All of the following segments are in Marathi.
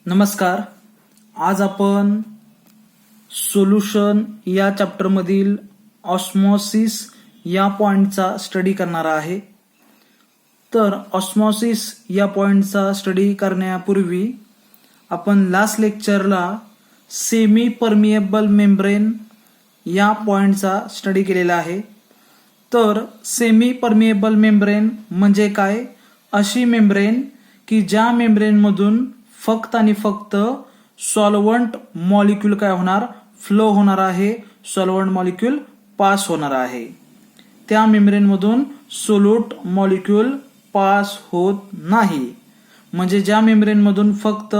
नमस्कार. आज आपण सोल्युशन या चॅप्टर मधील ऑस्मॉसिस या पॉइंटचा स्टडी करणार आहे. तर ऑस्मॉसिस या पॉइंटचा स्टडी करण्यापूर्वी आपण लास्ट लेक्चरला सेमी परमिएबल मेम्ब्रेन या पॉइंटचा स्टडी केलेला आहे. तर सेमी परमिएबल मेम्ब्रेन म्हणजे काय? अशी मेम्ब्रेन की ज्या मेम्ब्रेनमधून फक्त आणि फक्त सॉल्व्हंट मॉलिक्यूल काय होणार? फ्लो होणार आहे, सॉल्व्हंट मॉलिक्यूल पास होणार आहे. त्या मेम्ब्रेनमधून सोल्यूट मॉलिक्यूल पास होत नाही. म्हणजे ज्या मेम्ब्रेनमधून फक्त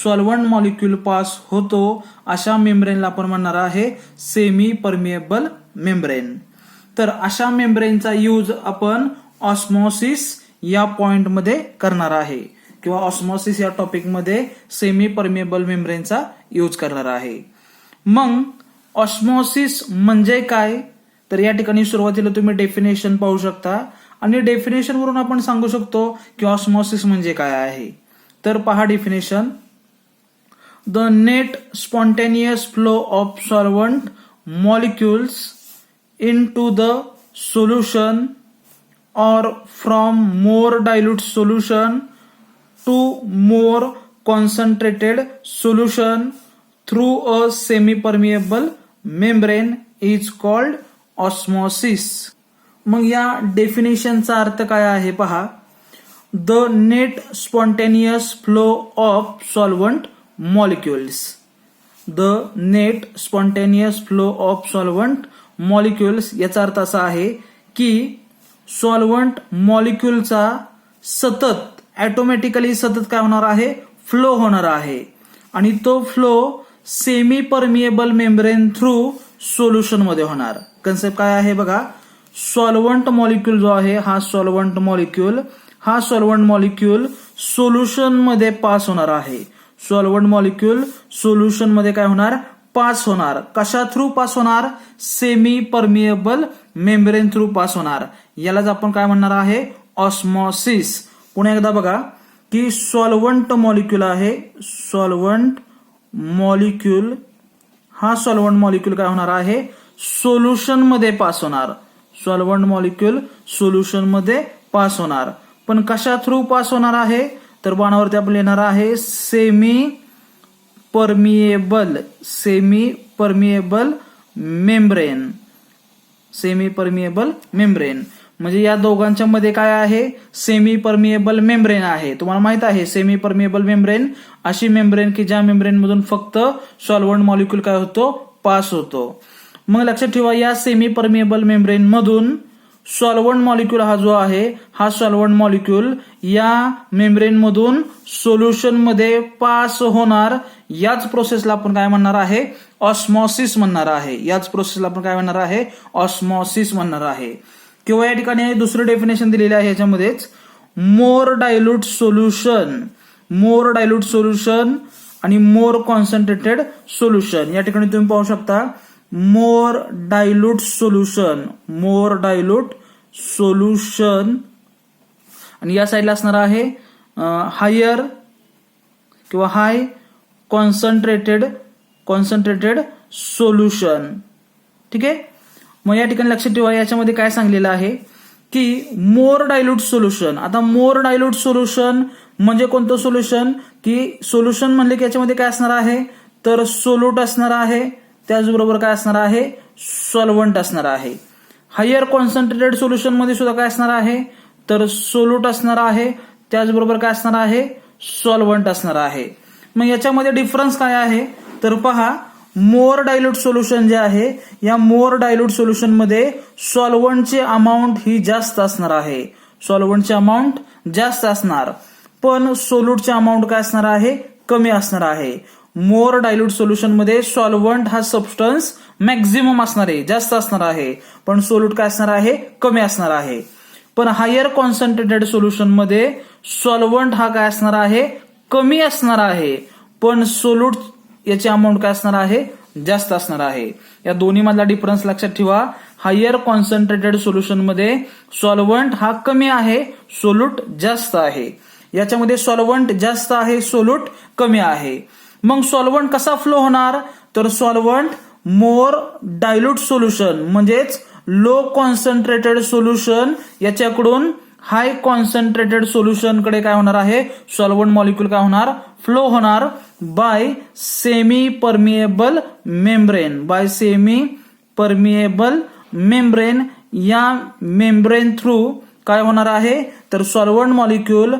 सॉल्व्हंट मॉलिक्यूल पास होतो अशा मेम्ब्रेनला आपण म्हणणार आहे सेमी परमिएबल मेम्ब्रेन. तर अशा मेम्ब्रेनचा यूज आपण ऑस्मॉसिस या पॉइंट मध्ये करणार आहे किंवा ऑस्मॉसिस या टॉपिक मध्ये सेमी परमिएबल मेम्ब्रेनचा यूज करणार आहे. मग ऑस्मॉसिस म्हणजे काय? तर या ठिकाणी सुरुवातीला तुम्ही डेफिनेशन पाहू शकता आणि डेफिनेशन वरून आपण सांगू शकतो की ऑस्मॉसिस म्हणजे काय आहे. तर पहा definition: the net spontaneous flow of solvent molecules into the solution or from more dilute solution to more concentrated solution through a semi-permeable membrane is called osmosis. मग या डेफिनेशनचा अर्थ काय आहे पहा. The net spontaneous flow of solvent molecules. The net spontaneous flow of solvent molecules याचा अर्थ असा आहे की सॉल्व्हंट मॉलिक्युलचा सतत ऑटोमॅटिकली काय होणार आहे? फ्लो होणार आहे. आणि तो flow semi permeable membrane through solution मध्ये होणार. कन्सेप्ट काय आहे बघा. सॉल्व्हंट मॉलिक्यूल जो आहे हा सॉल्व्हंट मॉलिक्यूल सोल्युशन मध्ये पास होणार आहे. सॉल्व्हंट मॉलिक्यूल सोल्युशन मध्ये काय होणार? पास होणार. कशा थ्रू पास होणार? Semi permeable membrane through pass होणार. यालाच आपण काय म्हणणार आहे? ऑस्मॉसिस. पुन्हा एकदा बघा की सॉल्व्हंट मॉलिक्यूल आहे, सॉल्व्हंट मॉलिक्यूल हा सॉल्व्हंट मॉलिक्यूल काय होणार आहे? सोल्युशन मध्ये पास होणार. सॉल्व्हंट मॉलिक्यूल सोल्युशन मध्ये पास होणार. पण कशा थ्रू पास होणार आहे? तर बाणावरती आपण लिहिणार आहे सेमी परमिएबल मेम्ब्रेन. म्हणजे या दोघांच्या मध्ये काय आहे? सेमी परमिएबल मेम्ब्रेन आहे. तुम्हाला माहित आहे सेमी परमिएबल मेम्ब्रेन अशी मेम्ब्रेन की ज्या मेम्ब्रेन मधून फक्त सॉल्व्हंट मॉलिक्यूल काय होतो? पास होतो. मग लक्षात ठेवा या सेमी परमिएबल मेम्ब्रेन मधून सॉल्व्हंट मॉलिक्यूल हा जो आहे हा सॉल्व्हंट मॉलिक्यूल या मेम्ब्रेन मधून सोल्युशन मध्ये पास होणार. याच प्रोसेसला आपण काय म्हणणार आहे? ऑस्मॉसिस म्हणणार आहे. याच प्रोसेसला आपण काय म्हणणार आहे? ऑस्मॉसिस म्हणणार आहे. किंवा या ठिकाणी दुसरं डेफिनेशन दिलेलं आहे याच्यामध्येच मोर डायल्यूट सोल्युशन आणि मोर कॉन्सन्ट्रेटेड सोल्युशन. या ठिकाणी तुम्ही पाहू शकता मोर डायल्यूट सोल्युशन आणि या साईडला असणार आहे हायर किंवा हाय कॉन्सन्ट्रेटेड सोल्युशन. ठीक आहे. मग या ठिकाणी लक्षात ठेवा याच्यामध्ये काय सांगलेलं आहे की मोर डायल्यूट सोल्युशन. आता मोर डायल्यूट सोल्युशन म्हणजे कोणतं सोल्युशन? की सोल्युशन म्हणले की याच्यामध्ये काय असणार आहे? तर सोल्यूट असणार आहे, त्याचबरोबर काय असणार आहे? सॉल्व्हंट असणार आहे. हायर कॉन्सन्ट्रेटेड सोल्युशन मध्ये सुद्धा काय असणार आहे? तर सोल्यूट असणार आहे, त्याचबरोबर काय असणार आहे? सॉल्व्हंट असणार आहे. मग याच्यामध्ये डिफरन्स काय आहे? तर पहा मोर डायल्यूट सोल्युशन जे आहे या मोर डायल्यूट सोल्युशन मध्ये सॉल्व्हंटची अमाऊंट ही जास्त असणार आहे. सॉल्व्हंटची अमाऊंट जास्त असणार, पण सोल्यूटची अमाऊंट काय असणार आहे? कमी असणार आहे. मोर डायल्यूट सोल्युशन मध्ये सॉल्व्हंट हा सबस्टन्स मॅक्झिमम असणार आहे, जास्त असणार आहे, पण सोल्यूट काय असणार आहे? कमी असणार आहे. पण हायर कॉन्सन्ट्रेटेड सोल्युशन मध्ये सॉल्व्हंट हा काय असणार आहे? कमी असणार आहे, पण सोल्यूट याची अमाऊंट काय असणार आहे? जास्त असणार आहे. या दोन्ही मधला डिफरन्स लक्षात ठेवा. हायर कॉन्सन्ट्रेटेड सोल्युशन मध्ये सॉल्व्हंट हा कमी आहे, सोल्यूट जास्त आहे. याच्यामध्ये सॉल्व्हंट जास्त आहे, सोल्यूट कमी आहे. मग सॉल्व्हंट कसा फ्लो होणार, तर सॉल्व्हंट मोर डायल्यूट सोल्युशन म्हणजेच लो कॉन्सन्ट्रेटेड सोल्युशन याच्याकडून हाय कॉन्सन्ट्रेटेड सोल्युशन कडे काय होणार आहे, सॉल्व्हंट मॉलिक्यूल काय होणार, फ्लो होणार bye semi permeable membrane. Bye semi permeable membrane, या मेम्ब्रेन थ्रू काय होणार आहे, तर solvent molecule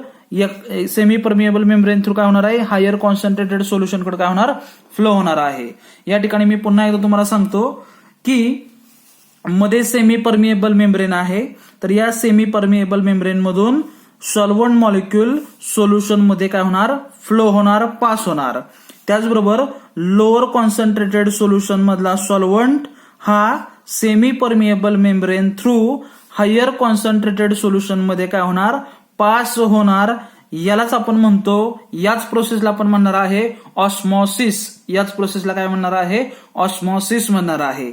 semi permeable membrane through काय होणार आहे, हायर कॉन्सन्ट्रेटेड सोल्युशन कडे काय होणार, फ्लो होणार आहे. या ठिकाणी मी पुन्हा एकदा तुम्हाला सांगतो की मध्ये सेमी परमिएबल मेम्ब्रेन आहे, तर या सेमी परमिएबल मेम्ब्रेन मधून सॉल्व्हंट मॉलिक्यूल सोल्युशन मध्ये काय होणार, फ्लो होणार, पास होणार. त्याचबरोबर लोअर कॉन्सन्ट्रेटेड सोल्युशन मधला सॉल्व्हंट हा semi permeable membrane through higher concentrated solution मध्ये काय होणार, पास होणार. यालाच आपण म्हणतो, याच प्रोसेसला आपण म्हणणार आहे ऑस्मॉसिस. याच प्रोसेसला काय म्हणणार आहे, ऑस्मॉसिस म्हणणार आहे.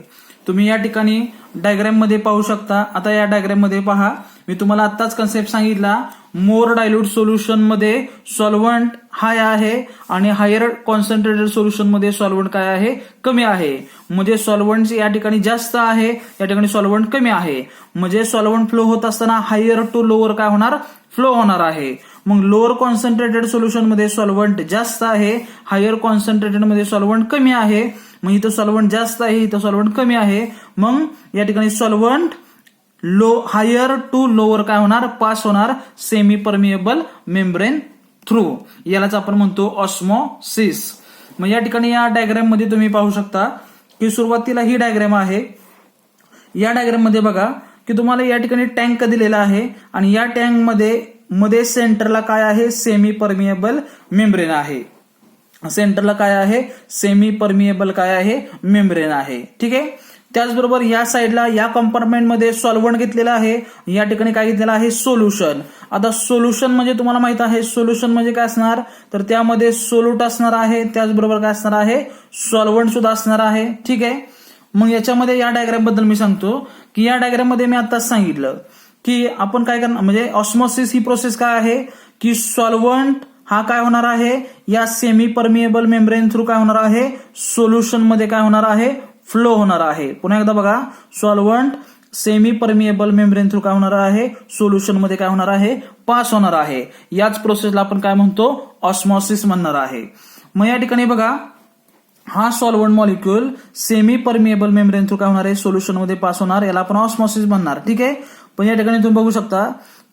तुम्ही या ठिकाणी डायग्राम मध्ये पाहू शकता. आता या डायग्राम मध्ये पहा, मी तुम्हाला आत्ताच कन्सेप्ट सांगितला, मोर डायल्यूट सोल्युशन मध्ये सॉल्व्हंट हाय आहे आणि हायर कॉन्सन्ट्रेटेड सोल्युशन मध्ये सॉल्व्हंट काय आहे, कमी आहे. म्हणजे सॉल्व्हंट या ठिकाणी जास्त आहे, या ठिकाणी सॉल्व्हंट कमी आहे. म्हणजे सॉल्व्हंट फ्लो होत असताना हायर टू लोअर काय होणार, फ्लो होणार आहे. मग लोअर कॉन्सन्ट्रेटेड सोल्युशन मध्ये सॉल्व्हंट जास्त आहे, हायर कॉन्सन्ट्रेटेड मध्ये सॉल्व्हंट कमी आहे. मग इथं सॉल्व्हंट जास्त आहे, इथं सॉल्व्हंट कमी आहे. मग या ठिकाणी सॉल्व्हंट हायर टू लोअर काय होणार, पास होणार सेमी परमिएबल मेम्ब्रेन थ्रू. यालाच आपण म्हणतो ऑस्मॉसिस. मग या ठिकाणी या डायग्राम मध्ये तुम्ही पाहू शकता की सुरुवातीला ही डायग्राम आहे. या डायग्राम मध्ये बघा की तुम्हाला या ठिकाणी टँक दिलेला आहे आणि या टँक मध्ये सेंटरला काय आहे, सेमी परमिएबल मेम्ब्रेन आहे. सेंटरला काय आहे, सेमी परमिएबल काय आहे, मेम्ब्रेन आहे. ठीक आहे. त्याचबरोबर या साईडला या कंपार्टमेंटमध्ये सॉल्व्हंट घेतलेला आहे, या ठिकाणी काय घेतलेलं आहे, सोल्युशन. आता सोल्युशन म्हणजे तुम्हाला माहित आहे, सोल्युशन म्हणजे काय असणार, तर त्यामध्ये सोल्यूट असणार आहे, त्याचबरोबर काय असणार आहे, सॉल्व्हंट सुद्धा असणार आहे. ठीक आहे. मग याच्यामध्ये या डायग्राम बद्दल मी सांगतो की या डायग्राम मध्ये मी आताच सांगितलं की आपण काय करणार, म्हणजे ऑस्मॉसिस ही प्रोसेस काय आहे की सॉल्व्हंट हा काय होणार आहे, या सेमी परमिएबल मेम्ब्रेन थ्रू काय होणार आहे, सोल्युशन मध्ये काय होणार आहे, फ्लो होणार आहे. पुन्हा एकदा बघा, solvent semi permeable membrane through काय होणार आहे, सोल्युशन मध्ये काय होणार आहे, पास होणार आहे. याच प्रोसेसला आपण काय म्हणतो, ऑस्मॉसिस म्हणणार आहे. मग या ठिकाणी बघा, हा solvent molecule semi permeable membrane through काय होणार आहे, सोल्युशन मध्ये पास होणार, याला आपण ऑस्मॉसिस म्हणणार. ठीक आहे. पण या ठिकाणी तुम्ही बघू शकता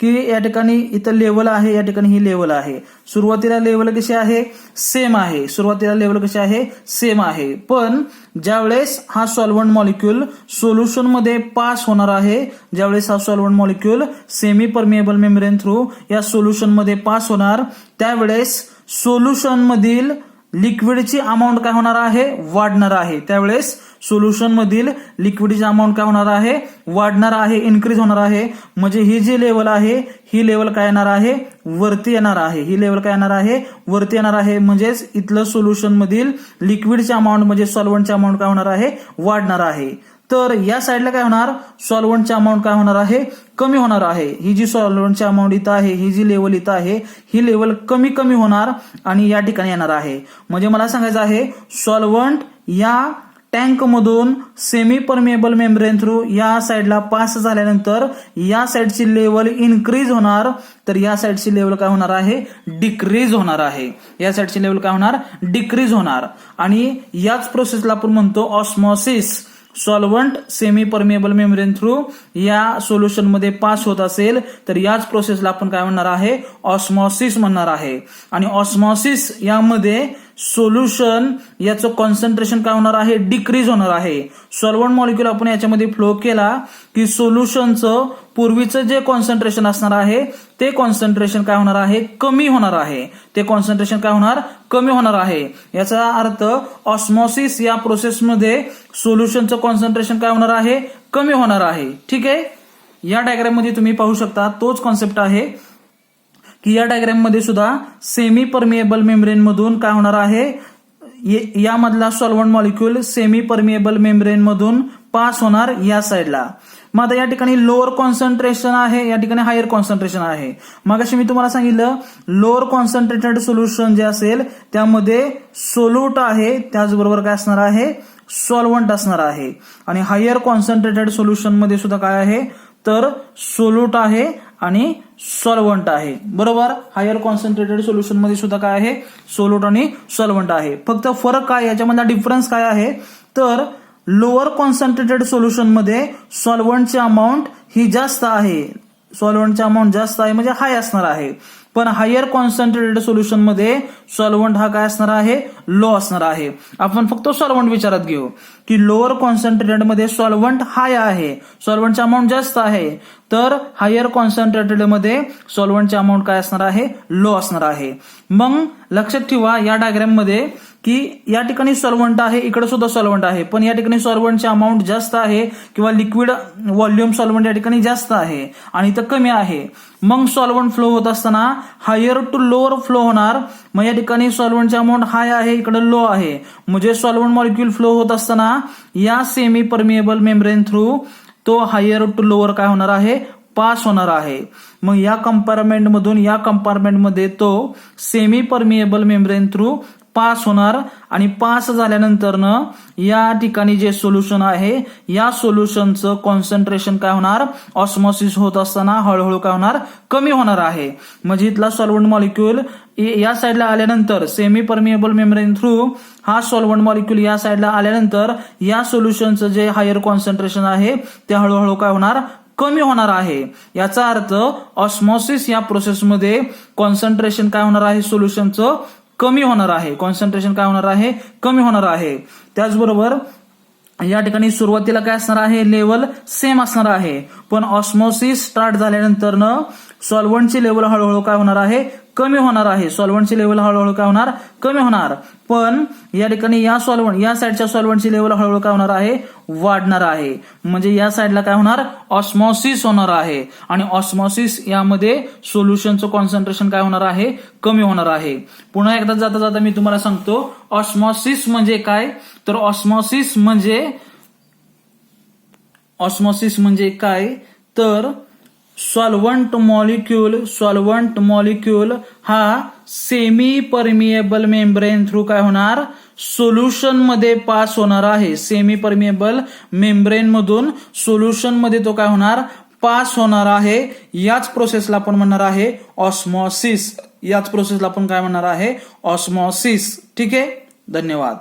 की या ठिकाणी इथं लेवल आहे, या ठिकाणी ही लेवल आहे. सुरुवातीला लेवल कशी आहे, सेम आहे. सुरुवातीला लेवल कशी आहे, सेम आहे. पण ज्यावेळेस हा सॉल्व्हंट मॉलिक्यूल सोल्युशन मध्ये पास होणार आहे, ज्यावेळेस हा solvent molecule semi permeable membrane through या सोल्युशन मध्ये पास होणार, त्यावेळेस सोल्युशन मधील लिक्विडची अमाऊंट काय होणार आहे, वाढणार आहे. त्यावेळेस सोल्युशन मधील लिक्विडची अमाऊंट काय होणार आहे, वाढणार आहे, इन्क्रीज होणार आहे. म्हणजे ही जी लेवल आहे, ही लेवल काय येणार आहे, वरती येणार आहे. ही लेवल काय येणार आहे, वरती येणार आहे. म्हणजेच इथलं सोल्युशन मधील लिक्विडची अमाऊंट म्हणजे सॉल्व्हंटची अमाऊंट काय होणार आहे, वाढणार आहे. तर या साईडला काय होणार, सॉल्व्हंटची अमाऊंट काय होणार आहे, कमी होणार आहे. ही जी सॉल्व्हंटची अमाऊंट इथं आहे, ही जी लेवल इथं आहे, ही लेवल कमी कमी होणार आणि या ठिकाणी येणार आहे. म्हणजे मला सांगायचं आहे, सॉल्व्हंट या टँक मधून सेमी परमिएबल मेम्ब्रेन थ्रू या साईडला पास झाल्यानंतर या साईडची लेवल इन्क्रीज होणार, तर या साईडची लेवल काय होणार आहे, डिक्रीज होणार आहे. या साईडची लेवल काय होणार, डिक्रीज होणार. आणि याच प्रोसेसला आपण म्हणतो osmosis. Solvent semi permeable membrane through या सोल्युशन मध्ये पास होत असेल तर याच प्रोसेसला आपण काय म्हणणार आहे, ऑस्मॉसिस म्हणणार आहे. आणि ऑस्मॉसिस यामध्ये सोल्युशन याचं कॉन्सन्ट्रेशन काय होणार आहे, डिक्रीज होणार आहे. सॉल्व्हंट मॉलिक्यूल आपण याच्यामध्ये फ्लो केला की सोल्युशनचं पूर्वीचं जे कॉन्सन्ट्रेशन असणार आहे ते कॉन्सन्ट्रेशन काय होणार आहे, कमी होणार आहे. ते कॉन्सन्ट्रेशन काय होणार, कमी होणार आहे. याचा अर्थ ऑस्मॉसिस या प्रोसेसमध्ये सोल्युशनचं कॉन्सन्ट्रेशन काय होणार आहे, कमी होणार आहे. ठीक आहे. या डायग्राम मध्ये तुम्ही पाहू शकता तोच कॉन्सेप्ट आहे की या डायग्राम मध्ये सुद्धा सेमी परमिएबल मेम्ब्रेन मधून काय होणार आहे, यामधला solvent molecule semi permeable membrane मधून पास होणार या साईडला. मग आता या ठिकाणी लोअर कॉन्सन्ट्रेशन आहे, या ठिकाणी हायर कॉन्सन्ट्रेशन आहे. मगाशी मी तुम्हाला सांगितलं लोअर कॉन्सन्ट्रेटेड सोल्युशन जे असेल त्यामध्ये सोल्यूट आहे, त्याचबरोबर काय असणार आहे, सॉल्व्हंट असणार आहे. आणि हायर कॉन्सन्ट्रेटेड सोल्युशन मध्ये सुद्धा काय आहे, तर सोल्यूट आहे आणि सॉल्व्हंट आहे. बरोबर, हायर कॉन्सन्ट्रेटेड सोल्युशन मध्ये सुद्धा काय आहे, सोल्यूट आणि सॉल्व्हंट आहे. फक्त फरक काय, याच्यामधला डिफरन्स काय आहे, तर लोअर कॉन्सन्ट्रेटेड सोल्युशन मध्ये सॉल्व्हंटची अमाऊंट ही जास्त आहे, सॉल्व्हंटची अमाऊंट जास्त आहे म्हणजे हाय असणार आहे. पण हायर कॉन्सन्ट्रेटेड सोल्युशन मध्ये सॉल्व्हंट हा काय असणार आहे, लो असणार आहे. आपण फक्त सॉल्व्हंट विचारात घेऊ की लोअर कॉन्सन्ट्रेटेड मध्ये सॉल्व्हंट हाय आहे, सॉल्व्हंटची अमाऊंट जास्त आहे, तर हायर कॉन्सन्ट्रेटेड मध्ये सॉल्व्हंटची अमाऊंट काय असणार आहे, लो असणार आहे. मग लक्षात ठेवा या डायग्राम मध्ये की या ठिकाणी सॉल्व्हंट आहे, इकडे सुद्धा सॉल्व्हंट आहे, पण या ठिकाणी सॉल्व्हंटची अमाऊंट जास्त आहे किंवा लिक्विड व्हॉल्यूम सॉल्व्हंट या ठिकाणी जास्त आहे आणि इथं कमी आहे. मग सॉल्व्हंट फ्लो होत असताना हायर टू लोअर फ्लो होणार. मग या ठिकाणी सॉल्व्हंटची अमाऊंट हाय आहे, इकडे लो आहे, म्हणजे सॉल्व्हंट मॉलिक्यूल फ्लो होत असताना या सेमी परमिएबल मेम्ब्रेन थ्रू तो हायर टू लोअर काय होणार आहे, पास होणार आहे. मग या कंपार्टमेंट मधून या कंपार्टमेंटमध्ये तो semi permeable membrane through pass होणार आणि पास झाल्यानंतर या ठिकाणी जे सोल्युशन आहे या सोल्युशनचं कॉन्सन्ट्रेशन काय होणार, ऑस्मॉसिस होत असताना हळूहळू काय होणार, कमी होणार आहे. म्हणजे इथला सॉल्व्हंट मॉलिक्यूल या साईडला आल्यानंतर सेमी परमिएबल मेम्ब्रेन थ्रू हा सॉल्व्हंट मॉलिक्यूल या साईडला आल्यानंतर या सोल्युशनचं जे हायर कॉन्सन्ट्रेशन आहे ते हळूहळू काय होणार, कमी होणार आहे. याचा अर्थ ऑस्मॉसिस या प्रोसेसमध्ये कॉन्सन्ट्रेशन काय होणार आहे, सोल्युशनचं कमी होणार आहे, कॉन्सन्ट्रेशन काय होणार आहे, कमी होणार आहे. त्याचबरोबर या ठिकाणी सुरुवातीला काय असणार आहे, लेवल सेम असणार आहे, पण ऑस्मॉसिस स्टार्ट झाल्यानंतर सॉल्व्हंटची लेवल हळूहळू काय होणार आहे, कमी होणार आहे. सॉल्व्हंटची लेवल हळूहळू काय होणार, कमी होणार. पण या ठिकाणी या साईडच्या सॉल्व्हंटची लेवल हळूहळू काय होणार आहे, वाढणार आहे. म्हणजे या साईडला काय होणार, ऑस्मॉसिस होणार आहे आणि ऑस्मॉसिस यामध्ये सोल्युशनचं कॉन्सन्ट्रेशन काय होणार आहे, कमी होणार आहे. पुन्हा एकदा जाता जाता मी तुम्हाला सांगतो ऑस्मॉसिस म्हणजे काय. तर ऑस्मॉसिस म्हणजे काय, तर सॉल्व्हंट मॉलिक्यूल हा सेमी परमिएबल मेम्ब्रेन थ्रू काय होणार, सोल्युशन मध्ये पास होणार आहे. सेमी परमिएबल मेम्ब्रेन मधून सोल्युशन मध्ये तो काय होणार, पास होणार आहे. याच प्रोसेसला आपण म्हणणार आहे ऑस्मॉसिस. याच प्रोसेसला आपण काय म्हणणार आहे, ऑस्मॉसिस. ठीक आहे, धन्यवाद.